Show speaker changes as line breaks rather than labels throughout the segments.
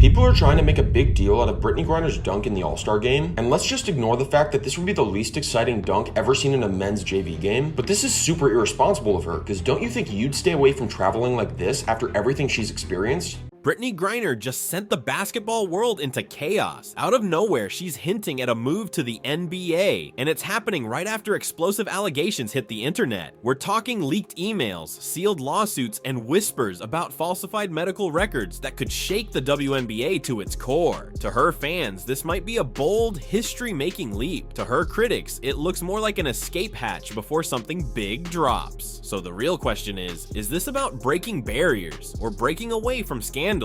People are trying to make a big deal out of Brittney Griner's dunk in the All-Star game, and let's just ignore the fact that this would be the least exciting dunk ever seen in a men's JV game. But this is super irresponsible of her, because don't you think you'd stay away from traveling like this after everything she's experienced?
Brittney Griner just sent the basketball world into chaos. Out of nowhere, she's hinting at a move to the NBA, and it's happening right after explosive allegations hit the internet. We're talking leaked emails, sealed lawsuits, and whispers about falsified medical records that could shake the WNBA to its core. To her fans, this might be a bold, history-making leap. To her critics, it looks more like an escape hatch before something big drops. So the real question is this about breaking barriers or breaking away from scandal?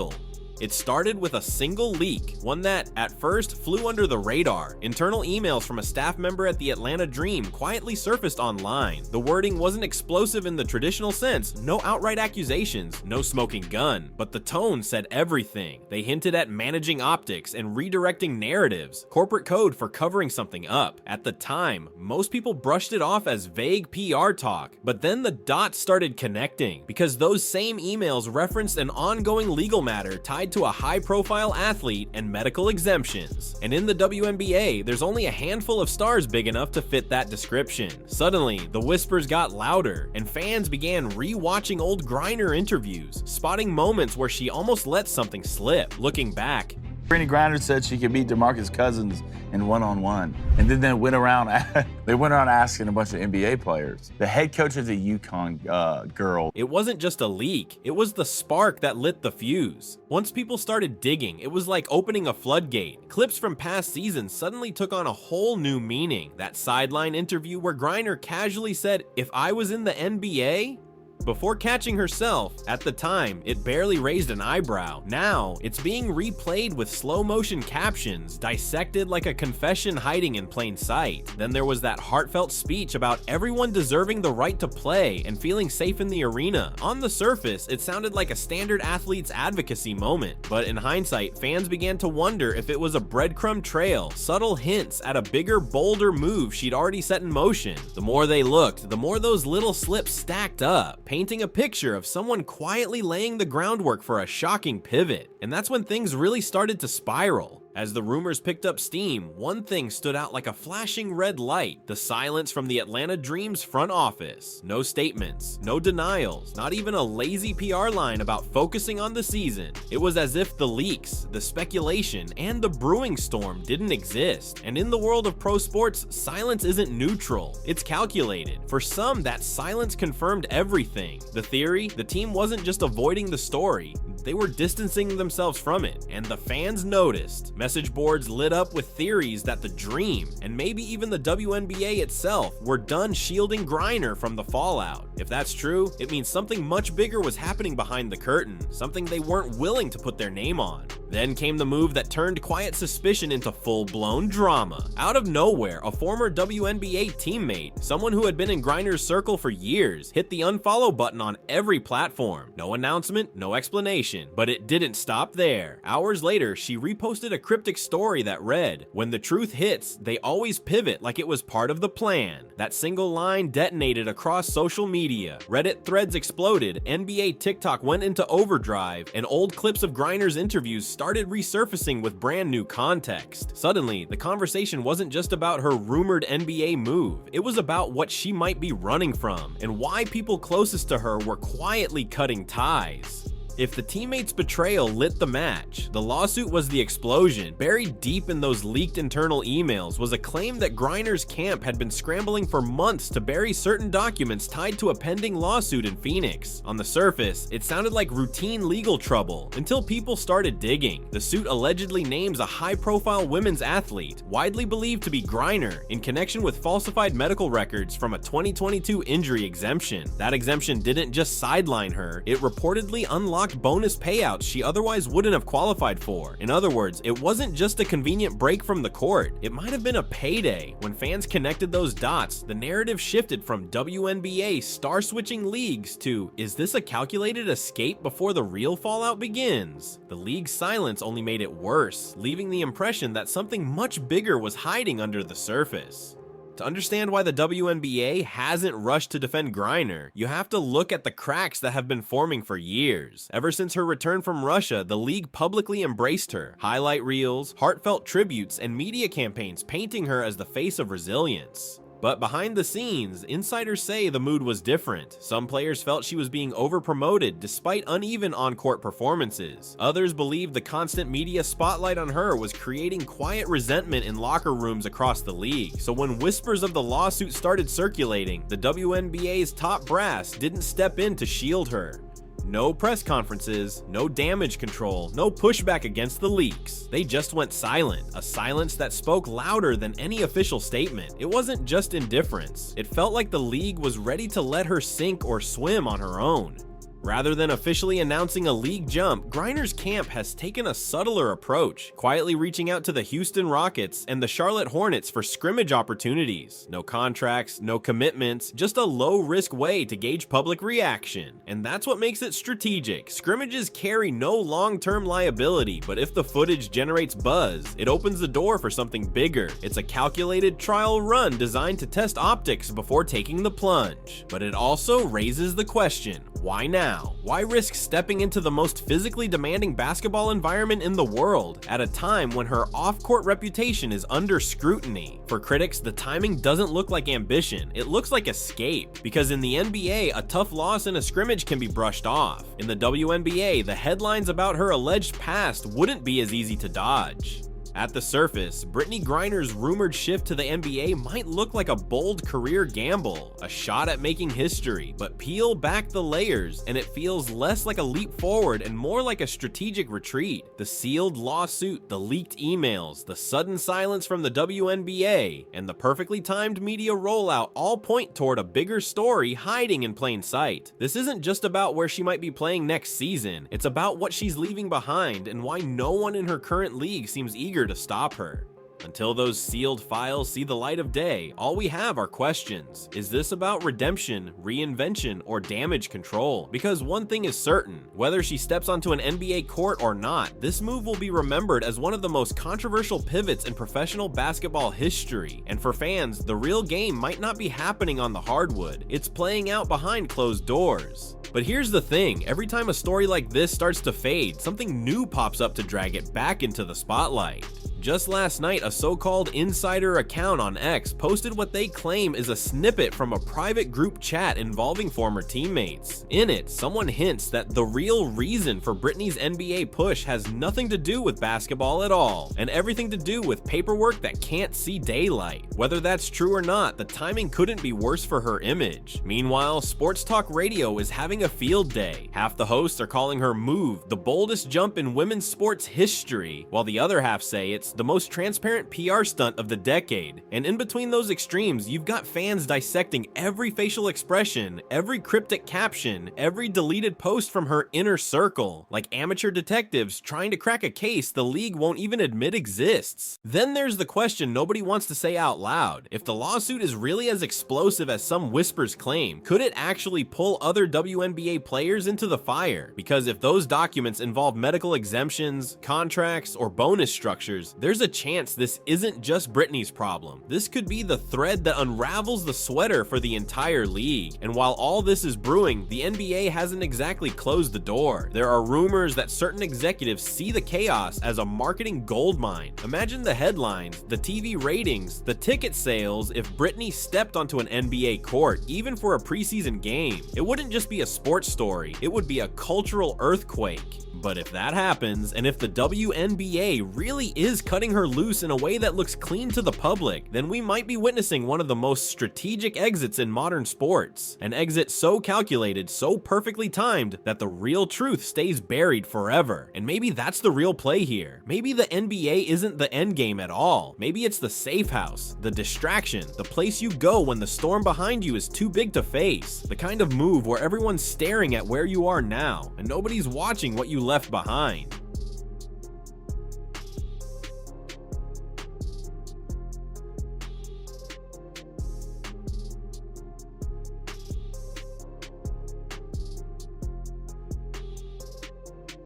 It started with a single leak, one that, at first, flew under the radar. Internal emails from a staff member at the Atlanta Dream quietly surfaced online. The wording wasn't explosive in the traditional sense, no outright accusations, no smoking gun, but the tone said everything. They hinted at managing optics and redirecting narratives, corporate code for covering something up. At the time, most people brushed it off as vague PR talk, but then the dots started connecting, because those same emails referenced an ongoing legal matter tied to a high-profile athlete and medical exemptions. And in the WNBA, there's only a handful of stars big enough to fit that description. Suddenly, the whispers got louder, and fans began re-watching old Griner interviews, spotting moments where she almost let something slip. Looking back,
Brittney Griner said she could beat DeMarcus Cousins in one-on-one, and then they went around asking a bunch of NBA players. The head coach of the UConn girl.
It wasn't just a leak, it was the spark that lit the fuse. Once people started digging, it was like opening a floodgate. Clips from past seasons suddenly took on a whole new meaning. That sideline interview where Griner casually said, "If I was in the NBA?" Before catching herself, at the time, it barely raised an eyebrow. Now, it's being replayed with slow-motion captions, dissected like a confession hiding in plain sight. Then there was that heartfelt speech about everyone deserving the right to play and feeling safe in the arena. On the surface, it sounded like a standard athlete's advocacy moment, but in hindsight, fans began to wonder if it was a breadcrumb trail, subtle hints at a bigger, bolder move she'd already set in motion. The more they looked, the more those little slips stacked up, painting a picture of someone quietly laying the groundwork for a shocking pivot. And that's when things really started to spiral. As the rumors picked up steam, one thing stood out like a flashing red light: the silence from the Atlanta Dream's front office. No statements, no denials, not even a lazy PR line about focusing on the season. It was as if the leaks, the speculation, and the brewing storm didn't exist. And in the world of pro sports, silence isn't neutral, it's calculated. For some, that silence confirmed everything. The theory: the team wasn't just avoiding the story, they were distancing themselves from it, and the fans noticed. Message boards lit up with theories that the Dream, and maybe even the WNBA itself, were done shielding Griner from the fallout. If that's true, it means something much bigger was happening behind the curtain, something they weren't willing to put their name on. Then came the move that turned quiet suspicion into full-blown drama. Out of nowhere, a former WNBA teammate, someone who had been in Griner's circle for years, hit the unfollow button on every platform. No announcement, no explanation, but it didn't stop there. Hours later, she reposted a cryptic story that read, "When the truth hits, they always pivot like it was part of the plan." That single line detonated across social media. Reddit threads exploded, NBA TikTok went into overdrive, and old clips of Griner's interviews started resurfacing with brand new context. Suddenly, the conversation wasn't just about her rumored NBA move, it was about what she might be running from, and why people closest to her were quietly cutting ties. If the teammates' betrayal lit the match, the lawsuit was the explosion. Buried deep in those leaked internal emails was a claim that Griner's camp had been scrambling for months to bury certain documents tied to a pending lawsuit in Phoenix. On the surface, it sounded like routine legal trouble, until people started digging. The suit allegedly names a high-profile women's athlete, widely believed to be Griner, in connection with falsified medical records from a 2022 injury exemption. That exemption didn't just sideline her, it reportedly unlocked bonus payouts she otherwise wouldn't have qualified for. In other words, it wasn't just a convenient break from the court, it might have been a payday. When fans connected those dots, the narrative shifted from WNBA star-switching leagues to, is this a calculated escape before the real fallout begins? The league's silence only made it worse, leaving the impression that something much bigger was hiding under the surface. To understand why the WNBA hasn't rushed to defend Griner, you have to look at the cracks that have been forming for years. Ever since her return from Russia, the league publicly embraced her. Highlight reels, heartfelt tributes, and media campaigns painting her as the face of resilience. But behind the scenes, insiders say the mood was different. Some players felt she was being over-promoted despite uneven on-court performances. Others believed the constant media spotlight on her was creating quiet resentment in locker rooms across the league. So when whispers of the lawsuit started circulating, the WNBA's top brass didn't step in to shield her. No press conferences, no damage control, no pushback against the leaks. They just went silent, a silence that spoke louder than any official statement. It wasn't just indifference. It felt like the league was ready to let her sink or swim on her own. Rather than officially announcing a league jump, Griner's camp has taken a subtler approach, quietly reaching out to the Houston Rockets and the Charlotte Hornets for scrimmage opportunities. No contracts, no commitments, just a low-risk way to gauge public reaction. And that's what makes it strategic. Scrimmages carry no long-term liability, but if the footage generates buzz, it opens the door for something bigger. It's a calculated trial run designed to test optics before taking the plunge. But it also raises the question, why now? Why risk stepping into the most physically demanding basketball environment in the world at a time when her off-court reputation is under scrutiny? For critics, the timing doesn't look like ambition, it looks like escape. Because in the NBA, a tough loss in a scrimmage can be brushed off. In the WNBA, the headlines about her alleged past wouldn't be as easy to dodge. At the surface, Brittney Griner's rumored shift to the NBA might look like a bold career gamble, a shot at making history, but peel back the layers and it feels less like a leap forward and more like a strategic retreat. The sealed lawsuit, the leaked emails, the sudden silence from the WNBA, and the perfectly timed media rollout all point toward a bigger story hiding in plain sight. This isn't just about where she might be playing next season, it's about what she's leaving behind and why no one in her current league seems eager to stop her. Until those sealed files see the light of day, all we have are questions. Is this about redemption, reinvention, or damage control? Because one thing is certain, whether she steps onto an NBA court or not, this move will be remembered as one of the most controversial pivots in professional basketball history. And for fans, the real game might not be happening on the hardwood, it's playing out behind closed doors. But here's the thing, every time a story like this starts to fade, something new pops up to drag it back into the spotlight. Just last night, a so-called insider account on X posted what they claim is a snippet from a private group chat involving former teammates. In it, someone hints that the real reason for Brittney's NBA push has nothing to do with basketball at all, and everything to do with paperwork that can't see daylight. Whether that's true or not, the timing couldn't be worse for her image. Meanwhile, sports talk radio is having a field day. Half the hosts are calling her move the boldest jump in women's sports history, while the other half say it's the most transparent PR stunt of the decade. And in between those extremes, you've got fans dissecting every facial expression, every cryptic caption, every deleted post from her inner circle, like amateur detectives trying to crack a case the league won't even admit exists. Then there's the question nobody wants to say out loud. If the lawsuit is really as explosive as some whispers claim, could it actually pull other WNBA players into the fire? Because if those documents involve medical exemptions, contracts, or bonus structures, there's a chance this isn't just Brittney's problem. This could be the thread that unravels the sweater for the entire league. And while all this is brewing, the NBA hasn't exactly closed the door. There are rumors that certain executives see the chaos as a marketing goldmine. Imagine the headlines, the TV ratings, the ticket sales if Brittney stepped onto an NBA court, even for a preseason game. It wouldn't just be a sports story, it would be a cultural earthquake. But if that happens, and if the WNBA really is cutting her loose in a way that looks clean to the public, then we might be witnessing one of the most strategic exits in modern sports. An exit so calculated, so perfectly timed, that the real truth stays buried forever. And maybe that's the real play here. Maybe the NBA isn't the endgame at all. Maybe it's the safe house, the distraction, the place you go when the storm behind you is too big to face. The kind of move where everyone's staring at where you are now, and nobody's watching what you left behind.